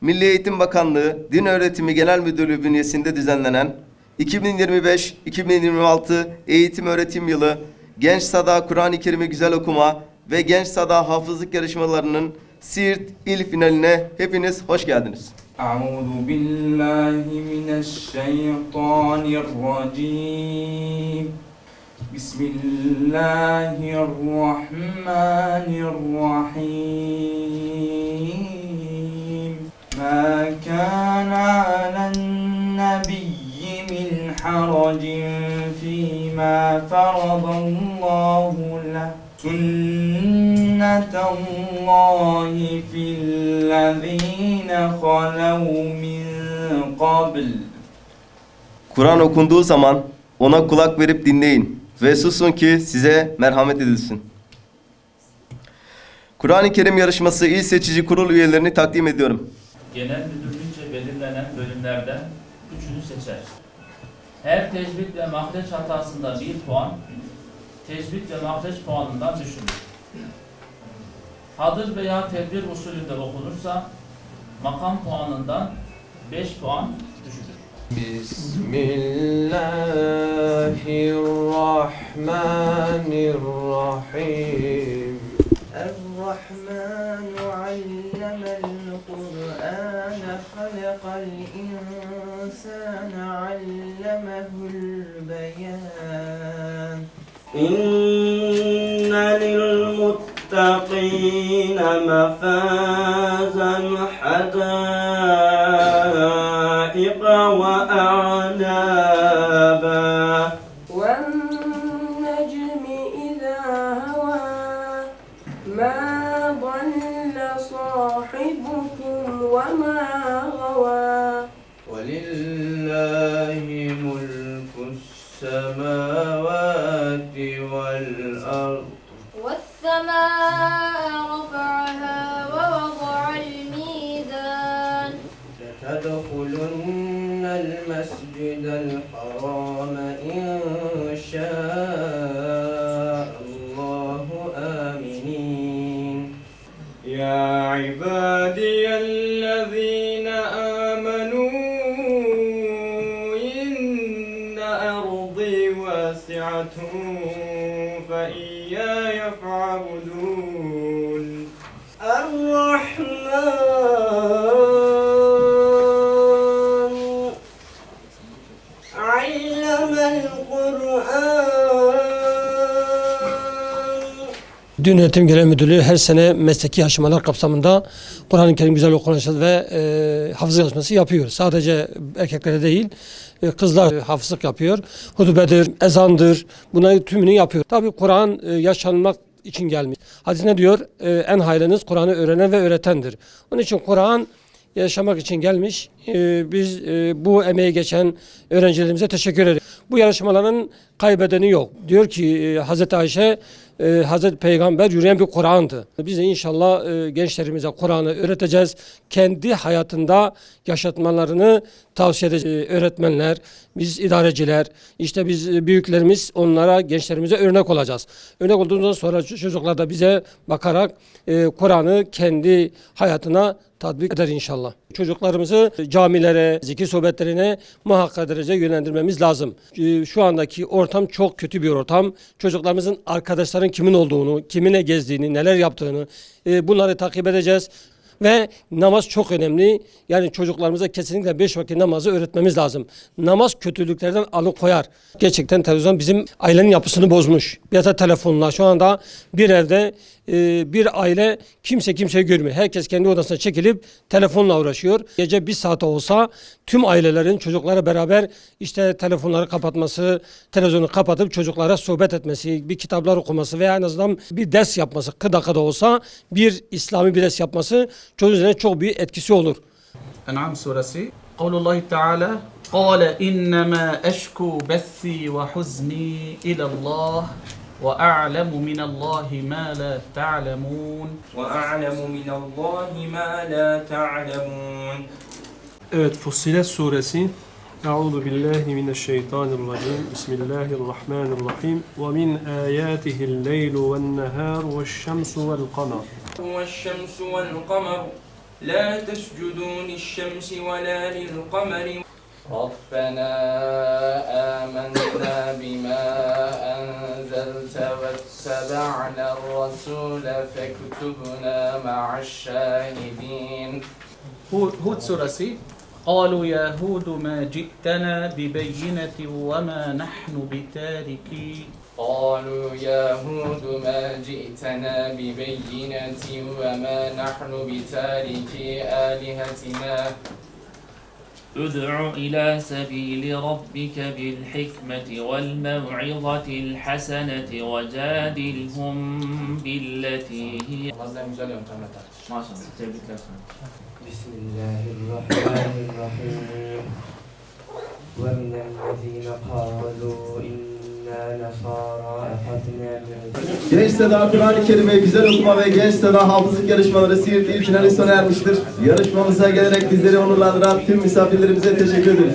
Milli Eğitim Bakanlığı Din Öğretimi Genel Müdürlüğü bünyesinde düzenlenen 2025-2026 eğitim öğretim yılı Genç Sada Kur'an-ı Kerim'i güzel okuma ve Genç Sada hafızlık yarışmalarının Siirt il finaline hepiniz hoş geldiniz. Euzu billahi mineşşeytanirracim. Bismillahirrahmanirrahim. Ma kana alen nebiyyi min haracin fîmâ faradallahu leh. Sünnetallahi fillezîne halev min qabl. Kur'an okunduğu zaman ona kulak verip dinleyin ve susun ki size merhamet edilsin. Kur'an-ı Kerim yarışması il seçici kurul üyelerini takdim ediyorum. Genel müdürlükçe belirlenen bölümlerden üçünü seçer. Her tecvid ve mahreç hatasında 1 puan, tecvid ve mahreç puanından düşülür. Hadır veya tedbir usulünde okunursa makam puanından 5 puan düşülür. Bismillahirrahmanirrahim. Er-Rahmanu allemel Kur'ane halakal insane allemehul beyan. İnne lil muttaqine mefâzen hadâiqa ve a'nâbâ. وَالنَّجْمِ إِذَا هَوَى مَا ضَلَّ صَاحِبُكُمْ وَمَا غَوَى وَلِلَّهِ مُلْكُ السَّمَاوَاتِ وَالْأَرْضِ وَالسَّمَاءَ رَفَعَهَا وَوَضَعَ الْمِيزَانَ لَتَدْخُلُنَّ الْمَسْجِدَ الْحَرَامَ إِن شَاءَ اللَّهُ آمِنِينَ يَا عِبَادِيَ الَّذِينَ آمَنُوا إِنَّ أَرْضِي وَاسِعَةٌ فَإِيَّايَ فَاعْبُدُونِ الرحمن علم القرآن. Din Öğretim Genel Müdürlüğü her sene mesleki aşamalar kapsamında Kur'an-ı Kerim güzel okunuşu ve hafız yarışması yapıyor. Sadece erkeklere değil, kızlar hafızlık yapıyor. Hutubedir, ezandır, bunları tümünü yapıyor. Tabii Kur'an yaşanmak için gelmiş. Hadis ne diyor? En hayrınız Kur'an'ı öğrenen ve öğretendir. Onun için Kur'an yaşamak için gelmiş. Biz bu emeği geçen öğrencilerimize teşekkür ederiz. Bu yarışmaların kaybedeni yok. Diyor ki Hazreti Ayşe, Hazreti Peygamber yürüyen bir Kur'an'dı. Biz de inşallah gençlerimize Kur'an'ı öğreteceğiz. Kendi hayatında yaşatmalarını tavsiye edeceğiz. Öğretmenler, biz idareciler, işte biz büyüklerimiz onlara, gençlerimize örnek olacağız. Örnek olduğundan sonra çocuklar da bize bakarak Kur'an'ı kendi hayatına tatbik eder inşallah. Çocuklarımızı camilere, zikir sohbetlerine muhakkak derece yönlendirmemiz lazım. Şu andaki ortam çok kötü bir ortam. Çocuklarımızın arkadaşların kimin olduğunu, kiminle gezdiğini, neler yaptığını bunları takip edeceğiz. Ve namaz çok önemli. Yani çocuklarımıza kesinlikle 5 vakit namazı öğretmemiz lazım. Namaz kötülüklerden alıkoyar. Gerçekten televizyon bizim ailenin yapısını bozmuş. Ya da telefonla şu anda bir evde bir aile kimseyi görmüyor. Herkes kendi odasına çekilip telefonla uğraşıyor. Gece 1 saate olsa tüm ailelerin çocuklara beraber işte telefonları kapatması, televizyonu kapatıp çocuklara sohbet etmesi, bir kitaplar okuması veya en azından bir ders yapması, 40 dakikada olsa bir İslami bir ders yapması çocuğun üzerine çok büyük etkisi olur. En'am suresi. Kavlullahi Teala قال إنما أشكو بثي وحزني إلى الله وأعلم من الله ما لا تعلمون وأعلم من الله ما لا تعلمون. Evet, Fussilet suresi. Euzu billahi mineşşeytanirracim. Bismillahirrahmanirrahim. Ve min ayatihi'l-leylu ve'n-nehâru ve'ş-şemsu ve'l-kamer. وَالشَّمْسُ وَالْقَمَرُ لا تسجدوا للشمس ولا للقمر ربنا آمنا بما أنزلت واتبعنا الرسول فاكتبنا مع الشاهدين. Hud suresi. قالوا يا هود ما جئتنا ببينة وما نحن بتاركي قالوا يا هود ما جئتنا ببينة وما نحن بتاركي آلهتنا ادع إلى سبيل ربك بالحكمة والموعظة الحسنة وجادلهم بالتي هي Namazdan güzel yöntemle tartış. Maşallah. Tebrikler sana. بسم الله الرحمن الرحيم ومن الذين قالوا إنا نصارى أخذنا من Genç Seda Kur'an-ı Kerim'i güzel okuma ve Genç Seda hafızlık yarışmaları Siirt İl finali sona ermiştir. Yarışmamıza gelerek bizleri onurlandıran tüm misafirlerimize teşekkür ederiz.